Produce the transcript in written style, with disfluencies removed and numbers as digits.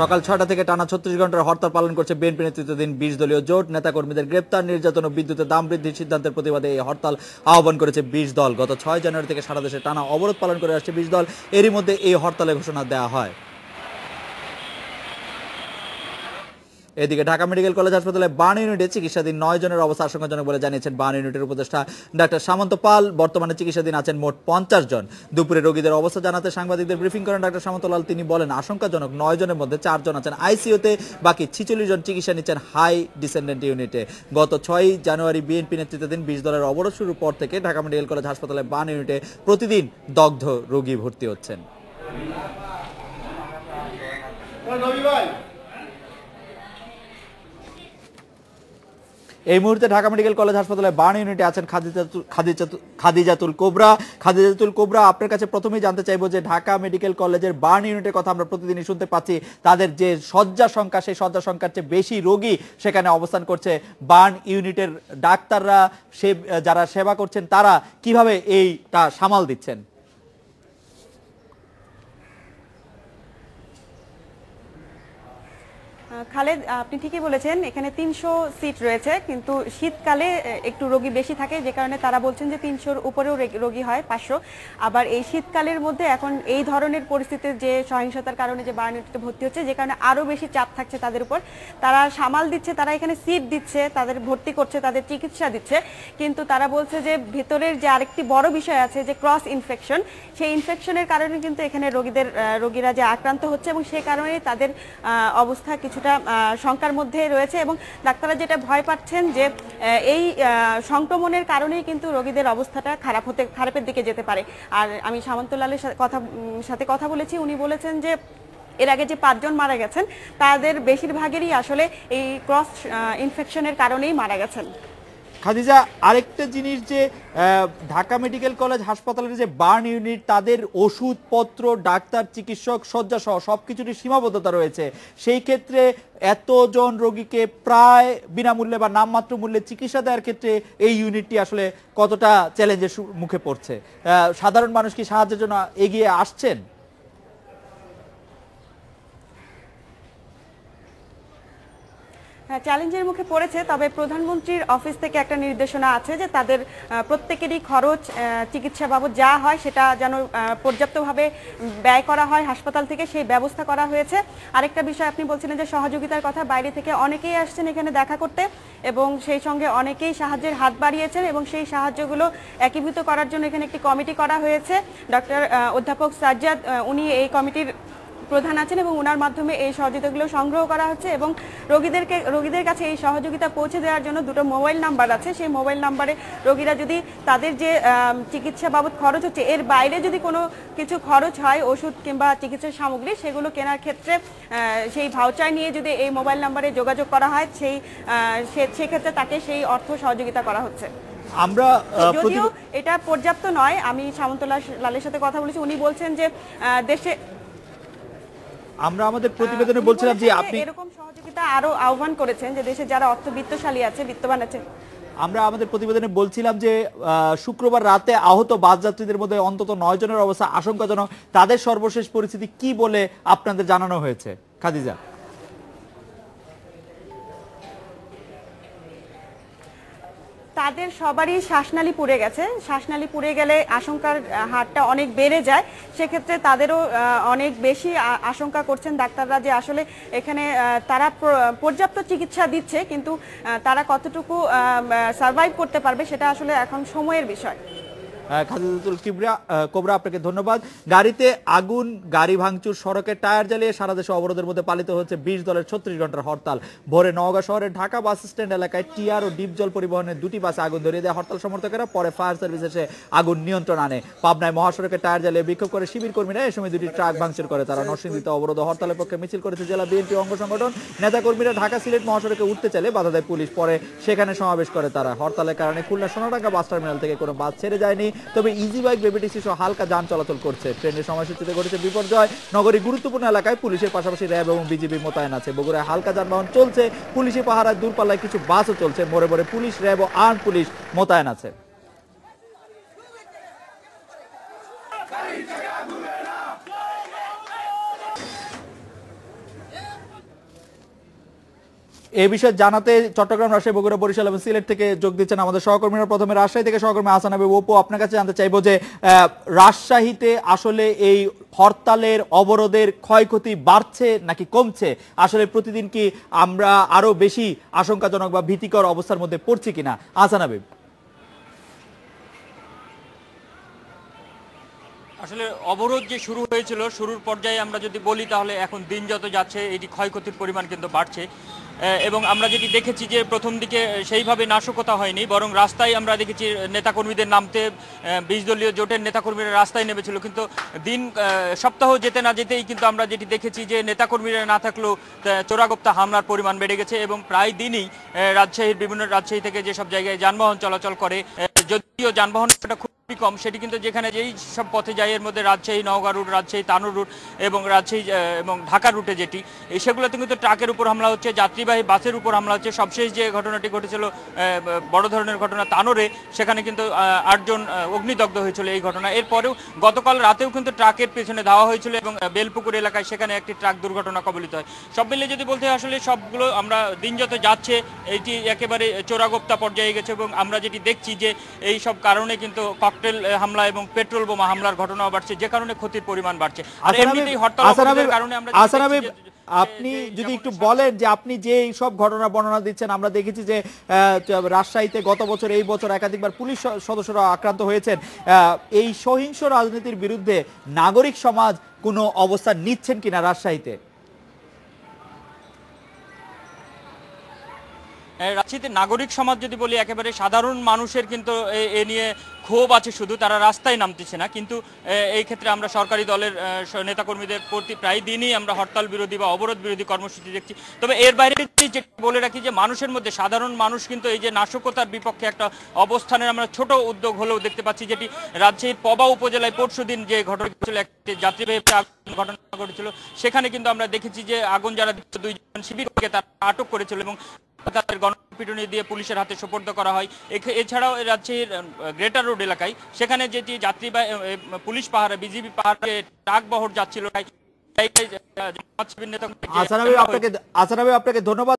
সকাল ৬টা থেকে টানা ৩৬ ঘন্টার হরতাল পালন করছে বিএনপি নেতৃত্বাধীন ২০ দলীয় জোট। নেতাকর্মীদের গ্রেপ্তার, নির্যাতন ও বিদ্যুতের দাম বৃদ্ধির সিদ্ধান্তের প্রতিবাদে এই হরতাল আহ্বান করেছে ২০ দল। গত ৬ জানুয়ারি থেকে সারা দেশে টানা অবরোধ পালন করে আসছে ২০ দল। এরই মধ্যে এই হরতালের ঘোষণা দেওয়া হয়। এদিকে ঢাকা মেডিকেল কলেজ হাসপাতালে বার্ন ইউনিটে চিকিৎসাধীন ৯ জনের অবস্থা আশঙ্কাজনক বলে জানিয়েছেন বার্ন ইউনিটের উপদেষ্টা ডাক্তার সামন্ত পাল। বর্তমানে চিকিৎসাধীন আছেন মোট ৫০ জন। দুপুরে রোগীদের অবস্থা জানাতে সাংবাদিকদের ব্রিফিং করেন ডাক্তার সামন্ত লাল। তিনি বলেন, আশঙ্কাজনক ৯ জনের মধ্যে ৪ জন আছেন আইসিইউতে, বাকি ৪৬ জন চিকিৎসা নিচ্ছেন হাই ডিসেন্ডেন্ট ইউনিটে। গত ৬ জানুয়ারি বিএনপি নেতৃত্বাধীন ২০ দলের অবরোধ শুরুর পর থেকে ঢাকা মেডিকেল কলেজ হাসপাতালে বার্ন ইউনিটে প্রতিদিন দগ্ধ রোগী ভর্তি হচ্ছেন। এই মুহূর্তে ঢাকা মেডিকেল কলেজ হাসপাতালে বার্ন ইউনিটে আছেন খাদিজাতুল কোবরা। খাদিজাতুল কোবরা, আপনার কাছে প্রথমেই জানতে চাইবো যে ঢাকা মেডিকেল কলেজের বার্ন ইউনিটের কথা আমরা প্রতিদিনই শুনতে পাচ্ছি, তাদের যে শয্যা সংখ্যা, সেই শয্যা সংখ্যার চেয়ে বেশি রোগী সেখানে অবস্থান করছে। বার্ন ইউনিটের ডাক্তাররা, যারা সেবা করছেন, তারা কিভাবে এইটা সামাল দিচ্ছেন? খালেদ, আপনি ঠিকই বলেছেন, এখানে ৩০০ সিট রয়েছে, কিন্তু শীতকালে একটু রোগী বেশি থাকে, যে কারণে তারা বলছেন যে ৩০০-র উপরেও রোগী হয় ৫০০। আবার এই শীতকালের মধ্যে এখন এই ধরনের পরিস্থিতির যে সহিংসতার কারণে যে বার্ন ইউনিটে ভর্তি হচ্ছে, যে কারণে আরও বেশি চাপ থাকছে তাদের উপর। তারা সামাল দিচ্ছে, তারা এখানে সিট দিচ্ছে, তাদের ভর্তি করছে, তাদের চিকিৎসা দিচ্ছে, কিন্তু তারা বলছে যে ভেতরের যে আরেকটি বড় বিষয় আছে যে ক্রস ইনফেকশন, সেই ইনফেকশনের কারণে কিন্তু এখানে রোগীরা যে আক্রান্ত হচ্ছে, এবং সেই কারণে তাদের অবস্থা কিছুটা শঙ্কার মধ্যে রয়েছে। এবং ডাক্তাররা যেটা ভয় পাচ্ছেন যে এই সংক্রমণের কারণেই কিন্তু রোগীদের অবস্থাটা খারাপের দিকে যেতে পারে। আর আমি সামন্ত লালের সাথে কথা বলেছি, উনি বলেছেন যে এর আগে যে ৫ জন মারা গেছেন তাদের বেশিরভাগেরই আসলে এই ক্রস ইনফেকশনের কারণেই মারা গেছেন। খাদিজা, আরেকটা জিনিস যে ঢাকা মেডিকেল কলেজ হাসপাতালের যে বার্ন ইউনিট, তাদের ওষুধপত্র, ডাক্তার, চিকিৎসক, শয্যা সহ সবকিছুরই সীমাবদ্ধতা রয়েছে। সেই ক্ষেত্রে এতজন রোগীকে প্রায় বিনামূল্যে বা নামমাত্র মূল্যে চিকিৎসা দেওয়ার ক্ষেত্রে এই ইউনিটটি আসলে কতটা চ্যালেঞ্জের মুখে পড়ছে? সাধারণ মানুষ কি সাহায্যের জন্য এগিয়ে আসছেন? চ্যালেঞ্জের মুখে পড়েছে, তবে প্রধানমন্ত্রীর অফিস থেকে একটা নির্দেশনা আছে যে তাদের প্রত্যেকেরই খরচ, চিকিৎসা বাবদ যা হয় সেটা যেন পর্যাপ্তভাবে ব্যয় করা হয় হাসপাতাল থেকে, সেই ব্যবস্থা করা হয়েছে। আরেকটা বিষয়, আপনি বলছিলেন যে সহযোগিতার কথা, বাইরে থেকে অনেকেই আসছেন এখানে দেখা করতে, এবং সেই সঙ্গে অনেকেই সাহায্যের হাত বাড়িয়েছেন, এবং সেই সাহায্যগুলো একীভূত করার জন্য এখানে একটি কমিটি করা হয়েছে। অধ্যাপক সাজ্জাদ, উনি এই কমিটির প্রধান আছেন, এবং ওনার মাধ্যমে এই সহযোগিতাগুলো সংগ্রহ করা হচ্ছে, এবং রোগীদের কাছে এই সহযোগিতা পৌঁছে দেওয়ার জন্য 2টো মোবাইল নাম্বার আছে। সেই মোবাইল নাম্বারে রোগীরা যদি তাদের যে চিকিৎসা বাবদ খরচ হচ্ছে, এর বাইরে যদি কোনো কিছু খরচ হয়, ওষুধ কিংবা চিকিৎসা সামগ্রী, সেগুলো কেনার ক্ষেত্রে সেই ভাউচার নিয়ে যদি এই মোবাইল নাম্বারে যোগাযোগ করা হয়, সেক্ষেত্রে তাকে সেই অর্থ সহযোগিতা করা হচ্ছে। আমরা যদিও এটা পর্যাপ্ত নয়, আমি সামন্ত লালের সাথে কথা বলেছি, উনি বলছেন যে দেশে আমরা আমাদের প্রতিবেদনে বলছিলাম যে আপনি এরকম সহযোগিতা আরো আহ্বান করেছেন যে দেশে যারা অর্থবিত্তশালী আছে, বিত্তবান আছে। আমরা আমাদের প্রতিবেদনে বলছিলাম যে শুক্রবার রাতে আহত বাস যাত্রীদের মধ্যে অন্তত ৯ জনের অবস্থা আশঙ্কাজনক। তাদের সর্বশেষ পরিস্থিতি কি বলে আপনাদের জানানো হয়েছে? খাদিজা, তাদের সবারই শ্বাসনালী পুড়ে গেছে। শ্বাসনালী পুড়ে গেলে আশঙ্কার হারটা অনেক বেড়ে যায়, সেক্ষেত্রে তাদেরও অনেক বেশি আশঙ্কা করছেন ডাক্তাররা যে আসলে এখানে তারা পর্যাপ্ত চিকিৎসা দিচ্ছে, কিন্তু তারা কতটুকু সার্ভাইভ করতে পারবে সেটা আসলে এখন সময়ের বিষয়। খাদিজাতুল কোবরা, আপনাকে ধন্যবাদ। গাড়িতে আগুন, গাড়ি ভাঙচুর, সড়কের টায়ার জ্বালিয়ে সারা দেশে অবরোধের মধ্যে পালিত হচ্ছে ২০ দলের ৩৬ ঘন্টার হরতাল। ভোরে নওগাঁ শহরের ঢাকা বাস স্ট্যান্ড এলাকায় টিআর ও ডিপ জল পরিবহনের 2টি বাসে আগুন ধরিয়ে দেয় হরতাল সমর্থকেরা। পরে ফায়ার সার্ভিস এসে আগুন নিয়ন্ত্রণ আনে। পাবনায় মহাসড়কের টায়ার জ্বালিয়ে বিক্ষোভ করে শিবির কর্মীরা। এই সময় 2টি ট্রাক ভাঙচুর করে তারা। নরসিংদীতে অবরোধ হরতালের পক্ষে মিছিল করেছে জেলা বিএনপি অঙ্গ সংগঠন। নেতাকর্মীরা ঢাকা সিলেট মহাসড়কে উঠতে চাইলে বাধা দেয় পুলিশ। পরে সেখানে সমাবেশ করে তারা। হরতালের কারণে খুলনা সোনাডাঙ্গা বাস টার্মিনাল থেকে কোনো বাস ছেড়ে যায়নি, তবে ইজি বাইক, বেবিটিসি সহ হালকা যান চলাচল করছে। ট্রেনের সময়সূচিতে ঘটেছে বিপর্যয়। নগরীর গুরুত্বপূর্ণ এলাকায় পুলিশের পাশাপাশি র্যাব এবং বিজিবি মোতায়েন আছে। বগুড়ায় হালকা যানবাহন চলছে, পুলিশি পাহারায় দূরপাল্লায় কিছু বাসও চলছে। মোড়ে মোড়ে পুলিশ, র্যাব ও আর্ম পুলিশ মোতায়েন আছে। এই বিষয়ে জানাতে চট্টগ্রাম, রাজশাহী, বগুড়া, বরিশাল এবং সিলেট থেকে যোগ দিচ্ছেন আমাদের সহকর্মীরা। প্রথমে রাজশাহী থেকে সহকর্মী হাসান হাবিব অপু, আপনার কাছে জানতে চাইবো যে রাজশাহীতে আসলে এই হরতালের অবরোধের ক্ষয়ক্ষতি বাড়ছে নাকি কমছে? আসলে প্রতিদিন কি আমরা আরো বেশি আশঙ্কাজনক বা ভীতিকর অবস্থার মধ্যে পড়ছি কিনা? হাসান হাবিব। আসলে অবরোধ যে শুরু হয়েছিল, শুরুর পর্যায়ে আমরা যদি বলি তাহলে এখন দিন যত যাচ্ছে এটি ক্ষয়ক্ষতির পরিমাণ কিন্তু বাড়ছে। এবং আমরা যেটি দেখেছি যে প্রথম দিকে সেইভাবে নাশকতা হয়নি, বরং রাস্তায় আমরা দেখেছি নেতাকর্মীদের নামতে 20 দলীয় জোটের নেতাকর্মীরা রাস্তায় নেমেছিল। কিন্তু সপ্তাহ যেতে না যেতেই কিন্তু আমরা যেটি দেখেছি যে নেতাকর্মীরা না থাকলেও চোরাগোপ্তা হামলার পরিমাণ বেড়ে গেছে এবং প্রায় দিনই রাজশাহী থেকে যেসব জায়গায় যানবাহন চলাচল করে, যদিও যানবাহনটা খুবই কম, সেটি কিন্তু যেখানে যেই সব পথে যায় এর মধ্যে রাজশাহী নওগাঁ রুট, রাজশাহী তানোর রুট এবং রাজশাহী এবং ঢাকা রুটে যেটি, সেগুলোতে কিন্তু ট্রাকের উপর হামলা হচ্ছে, যাত্রীবাহী বাসের উপর হামলা হচ্ছে। সবশেষ যে ঘটনাটি ঘটেছিল বড় ধরনের ঘটনা তানোরে, সেখানে কিন্তু 8 জন অগ্নিদগ্ধ হয়েছিল এই ঘটনা। এরপরেও গতকাল রাতেও কিন্তু ট্রাকের পেছনে ধাওয়া হয়েছিল এবং বেলপুকুর এলাকায় সেখানে একটি ট্রাক দুর্ঘটনা কবলিত হয়। সব মিলিয়ে যদি বলতে হয় আসলে সবগুলো আমরা দিন যত যাচ্ছে এটি একেবারে চোরাগোপ্তা পর্যায়ে গেছে এবং আমরা যেটি দেখছি যে এই সব কারণে কিন্তু ককটেল হামলা এবং পেট্রোল বোমা হামলার ঘটনাও বাড়ছে, যে কারণে ক্ষতির পরিমাণ বাড়ছে। আর এমনিতেই হরতাল অবরোধের কারণে আমরা আপনি যদি একটু বলেন যে আপনি যে এই সব ঘটনা বর্ণনা দিচ্ছেন, আমরা দেখেছি যে রাজশাহীতে গত বছর এই বছর একাধিকবার পুলিশ সদস্যরা আক্রান্ত হয়েছেন। এই সহিংস রাজনীতির বিরুদ্ধে নাগরিক সমাজ কোনো অবস্থান নিচ্ছেন কিনা রাজশাহীতে? রাজশাহীতে নাগরিক সমাজ যদি বলি, একেবারে সাধারণ মানুষের কিন্তু এ নিয়ে ক্ষোভ আছে, শুধু তারা রাস্তায় নামতেছে না। কিন্তু এই ক্ষেত্রে আমরা সরকারি দলের নেতাকর্মীদের প্রতি প্রায় দিনই আমরা হরতাল বিরোধী বা অবরোধ বিরোধী কর্মসূচি দেখছি। তবে এর বাইরে বলে রাখি যে মানুষের মধ্যে, সাধারণ মানুষ কিন্তু এই যে নাশকতার বিপক্ষে একটা অবস্থানের আমরা ছোট উদ্যোগ হলেও দেখতে পাচ্ছি, যেটি রাজশাহীর পবা উপজেলায় পরশুদিন যে ঘটনা ঘটেছিল, একটি যাত্রীবাহী ঘটনা ঘটেছিল, সেখানে কিন্তু আমরা দেখেছি যে আগুন যারা 2 জন শিবিরকে তারা আটক করেছিল এবং তাদের গণপিটুনি দিয়ে পুলিশের হাতে সোপর্দ করা হয়। এছাড়াও রাজশাহীর গ্রেটার রোড এলাকায় সেখানে যেটি যাত্রীবাহী পুলিশ পাহারা, বিজিবি পাহাড়ে ট্রাক বহর যাচ্ছিল, আপনাকে ধন্যবাদ।